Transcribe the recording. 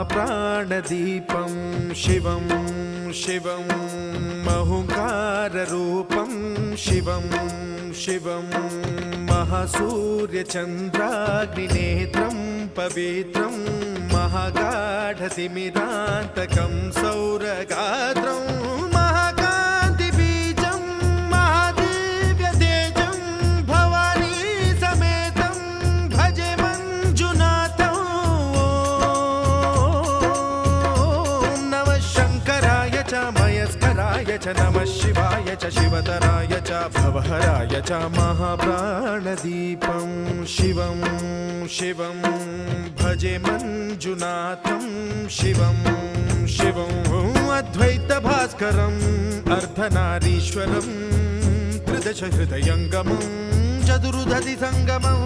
महाप्राणदीपं शिवं शिवं महुङ्काररूपं शिवं शिवं महासूर्यचन्द्राग्निनेत्रं पवित्रं महागाढतिमिरान्तकं सौरगात्रं महाकान्तिबीजं महादिव्यतेजं भवानी समेतं भजे मञ्जुनाथं। ॐ नमः शङ्कराय च मयस्कराय च नमः शिवाय च शिवतराय च भवहराय च महाप्राणदीपं शिवं शिवं भजे मञ्जुनाथं शिवं शिवं अद्वैतभास्करम् अर्धनारीश्वरं त्रिदशहृदयङ्गमं चतुर्दधिसङ्गमम्